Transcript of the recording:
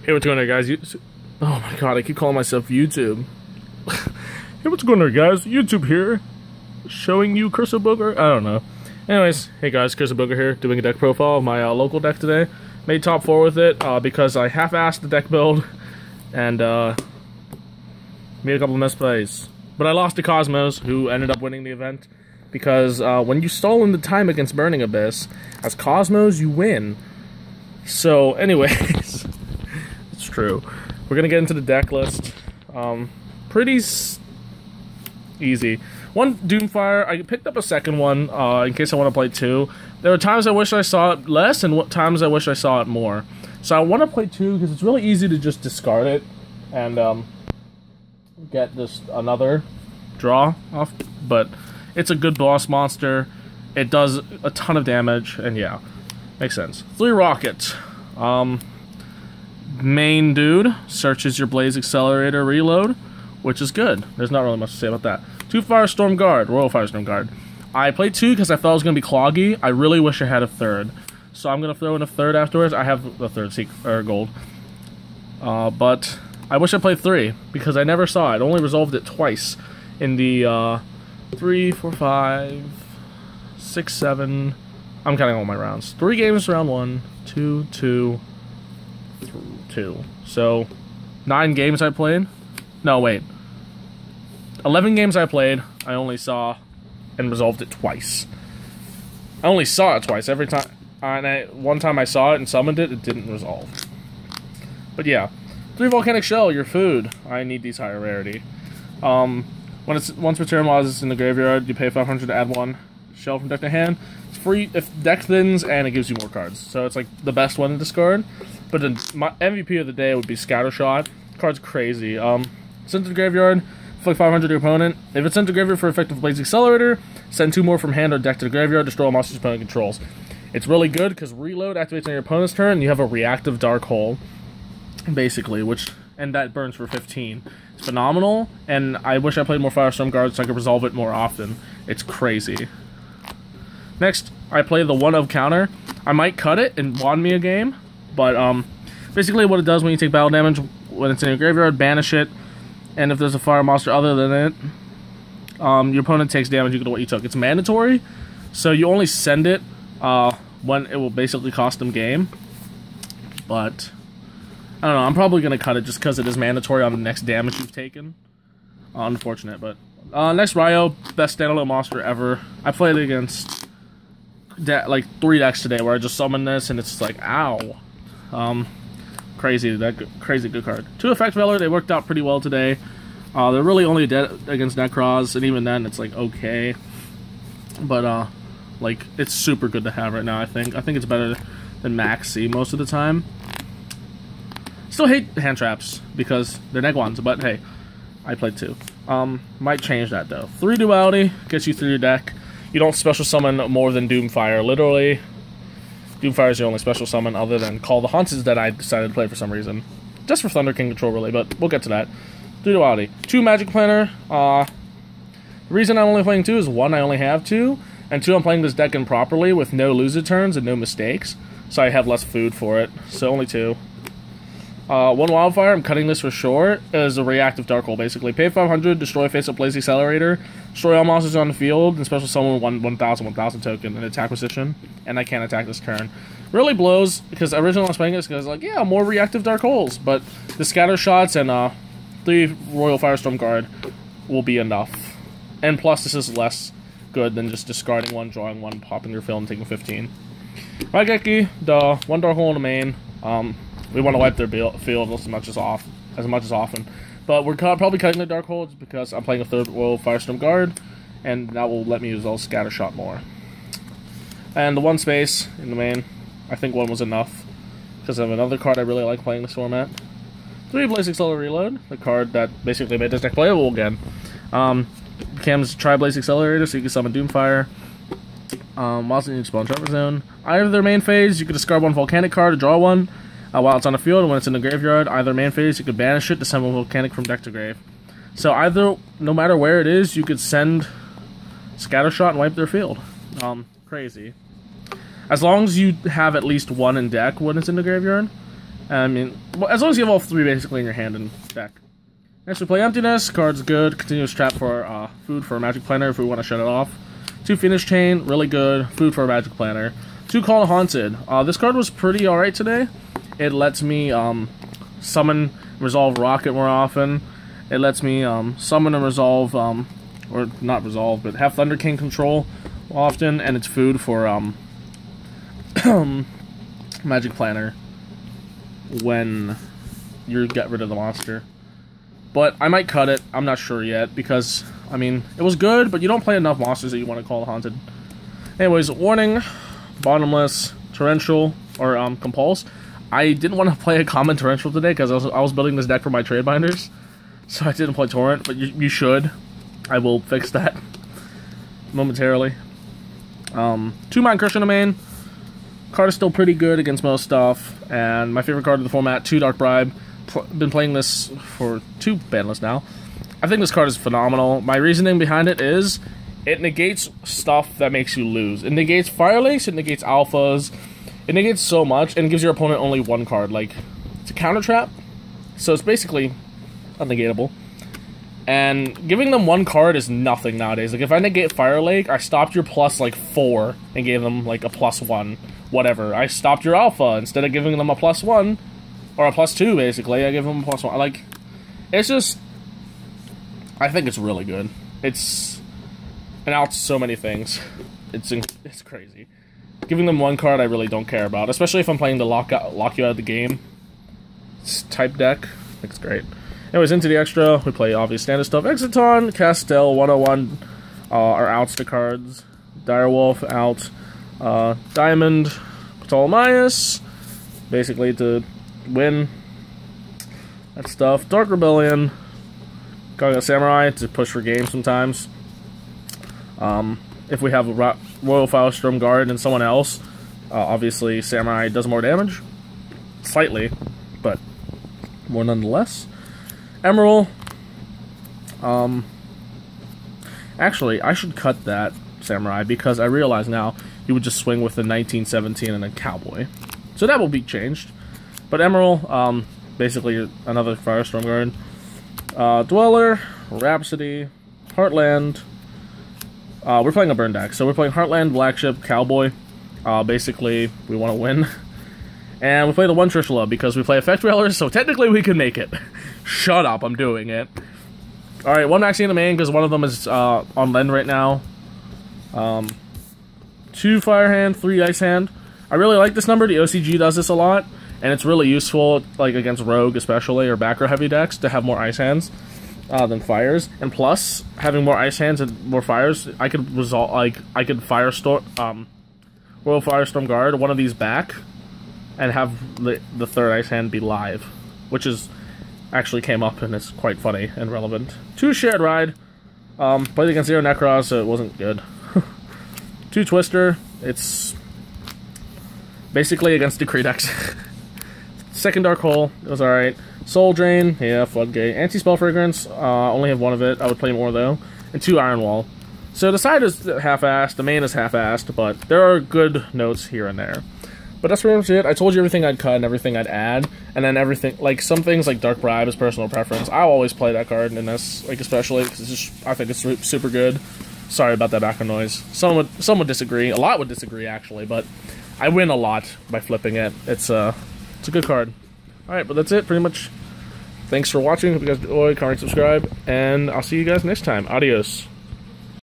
Hey, what's going on, guys? Oh my god, I keep calling myself YouTube. Hey, what's going on, guys? YouTube here, showing you Cursor Booger. I don't know. Anyways, hey guys, Cursor Booger here, doing a deck profile of my local deck today. Made top 4 with it because I half-assed the deck build and made a couple of misplays. But I lost to Cosmos, who ended up winning the event because when you stall in the time against Burning Abyss, as Cosmos, you win. So, anyways. It's true. We're gonna get into the deck list. Pretty easy. One Doomfire. I picked up a second one in case I want to play 2. There are times I wish I saw it less, and times I wish I saw it more. So I want to play 2 because it's really easy to just discard it and get just another draw off. But it's a good boss monster. It does a ton of damage, and yeah, makes sense. 3 Rocket. Main dude searches your Blaze Accelerator reload, which is good. There's not really much to say about that. 2 Firestorm Guard, Royal Firestorm Guard. I played 2 because I thought it was going to be cloggy. I really wish I had a 3rd. So I'm going to throw in a 3rd afterwards. I have the 3rd gold. But I wish I played 3 because I never saw it. I only resolved it twice in the 3, 4, 5, 6, 7. I'm counting all my rounds. 3 games round 1, 2, 2, 2. So 9 games I played. No, wait. 11 games I played. I only saw and resolved it twice. I only saw it twice. Every time, one time I saw it and summoned it, it didn't resolve. But yeah, 3 Volcanic Shell, your food. I need these higher rarity. Once per turn while it's in the graveyard, you pay 500 to add 1 shell from deck to hand. It's free if deck thins, and it gives you more cards. So it's like the best one to discard. But my MVP of the day would be Scattershot. Card's crazy. Send to the graveyard, flick 500 to your opponent. If it's sent to the graveyard for effective Blaze Accelerator, send 2 more from hand or deck to the graveyard, destroy all monsters your opponent controls. It's really good because reload activates on your opponent's turn, and you have a reactive Dark Hole, basically, and that burns for 15. It's phenomenal, and I wish I played more Firestorm Guards so I could resolve it more often. It's crazy. Next, I play the 1 of counter. I might cut it and wand me a game, but basically what it does when you take battle damage, when it's in your graveyard, banish it, and if there's a fire monster other than it, your opponent takes damage equal to what you took. It's mandatory, so you only send it when it will basically cost them game, but I don't know, I'm probably going to cut it just because it is mandatory on the next damage you've taken. Unfortunate, but next Ryo, best standalone monster ever. I played it against like 3 decks today where I just summoned this and it's like, ow. Crazy good card. 2 Effect Veller, they worked out pretty well today. They're really only dead against Necros, and even then it's like okay. But like it's super good to have right now, I think. I think it's better than Maxi most of the time. Still hate hand traps because they're neg ones, but hey, I played 2. Might change that though. 3 Duality gets you through your deck. You don't special summon more than Doomfire. Literally, Doomfire is your only special summon other than Call the Haunted that I decided to play for some reason. Just for Thunder King control, really, but we'll get to that. 3 Duality. 2 Magic Planner. The reason I'm only playing 2 is 1, I only have 2, and 2, I'm playing this deck improperly with no loser turns and no mistakes, so I have less food for it, so only 2. 1 Wildfire, I'm cutting this for sure, is a reactive Dark Hole, basically. Pay 500, destroy face-up Blaze Accelerator, destroy all monsters on the field, and special summon 1,000 token in attack position, and I can't attack this turn. Really blows, because originally I was playing this because like, yeah, more reactive Dark Holes, but the scatter shots and 3 Royal Firestorm Guard will be enough. And plus, this is less good than just discarding 1, drawing 1, popping your field, and taking 15. Raigeki, the 1 Dark Hole in the main, we want to wipe their field as much as often. But we're probably cutting the Dark Hole just because I'm playing a 3rd Royal Firestorm Guard, and that will let me use all Scattershot more. And the 1 space in the main, I think 1 was enough, because I have another card I really like playing this format. 3 Blaze Accelerator Reload, the card that basically made this deck playable again. Cam's Tri-Blaze Accelerator, so you can summon Doomfire. Monster you spawn Trevor Zone. Either their main phase, you can discard 1 Volcanic card to draw 1. While it's on the field, and when it's in the graveyard, either main phase, you could banish it to send 1 Volcanic from deck to grave. So either, no matter where it is, you could send Scattershot and wipe their field. Crazy. As long as you have at least 1 in deck when it's in the graveyard, I mean, well, as long as you have all 3 basically in your hand and deck. Next we play Emptiness, card's good. Continuous Trap for food for a Magic Planner if we want to shut it off. 2 Finish Chain, really good. Food for a Magic Planner. 2 Call Haunted. This card was pretty alright today. It lets me summon, resolve Rocket more often. It lets me summon and resolve, or not resolve, but have Thunder King control often, and it's food for Magic Planner when you get rid of the monster. But I might cut it, I'm not sure yet, because, I mean, it was good, but you don't play enough monsters that you want to call Haunted. Anyways, Warning, Bottomless, Torrential, or Compulse. I didn't want to play a common Torrential today, because I was building this deck for my trade binders, so I didn't play Torrent, but you should. I will fix that momentarily. 2 Mind Crush in the main. Card is still pretty good against most stuff, and my favorite card of the format, 2 Dark Bribe. Been playing this for 2 banlists now. I think this card is phenomenal. My reasoning behind it is it negates stuff that makes you lose. It negates Fire Lakes, it negates Alphas, it negates so much, and gives your opponent only 1 card. Like, it's a counter trap, so it's basically unnegatable. And giving them 1 card is nothing nowadays. Like, if I negate Fire Lake, I stopped your plus, like, 4 and gave them, like, a +1. Whatever. I stopped your Alpha. Instead of giving them a +1, or a +2, basically, I give them a +1. Like, it's just... I think it's really good. It's... and outs so many things. It's crazy. Giving them 1 card I really don't care about, especially if I'm playing the lock you out of the game type deck. I think it's great. Anyways, into the extra, we play obvious standard stuff. Exiton, Castel, 101 are outs to cards. Direwolf, out. Diamond, Ptolemaeus, basically to win that stuff. Dark Rebellion, Gaga Samurai to push for game sometimes. If we have a Royal Firestorm Guard and someone else, obviously Samurai does more damage. Slightly, but more nonetheless. Emerald. Actually, I should cut that Samurai because I realize now you would just swing with the 1917 and a Cowboy. So that will be changed. But Emerald, basically another Firestorm Guard. Dweller, Rhapsody, Heartland. We're playing a burn deck, so we're playing Heartland, Blackship, Cowboy. Basically, we want to win. And we play the 1 Trishula because we play Effect Railers, so technically we can make it. Shut up, I'm doing it. Alright, 1 Maxine in the main because one of them is on Lend right now. 2 Fire Hand, 3 Ice Hand. I really like this number. The OCG does this a lot, and it's really useful, like against Rogue especially, or back row heavy decks, to have more Ice Hands than Fires. And plus, having more Ice Hands and more Fires, I could result I could Firestorm, Royal Firestorm Guard one of these back, and have the 3rd Ice Hand be live, which is actually came up and it's quite funny and relevant. 2 Shared Ride. Played against 0 Necros, so it wasn't good. 2 Twister. It's basically against Decree decks. 2nd Dark Hole. It was alright. Soul Drain. Yeah, Floodgate. Anti-Spell Fragrance. Only have 1 of it. I would play more though. And 2 Iron Wall. So the side is half-assed. The main is half-assed, but there are good notes here and there. But that's pretty much it. I told you everything I'd cut and everything I'd add, and then everything, like some things like Dark Bribe is personal preference. I'll always play that card in this, like especially because it's just, I think it's super good. Sorry about that background noise. Some would disagree. A lot would disagree actually, but I win a lot by flipping it. It's a good card. All right, but that's it pretty much. Thanks for watching. Hope you guys enjoy, comment, subscribe, and I'll see you guys next time. Adios.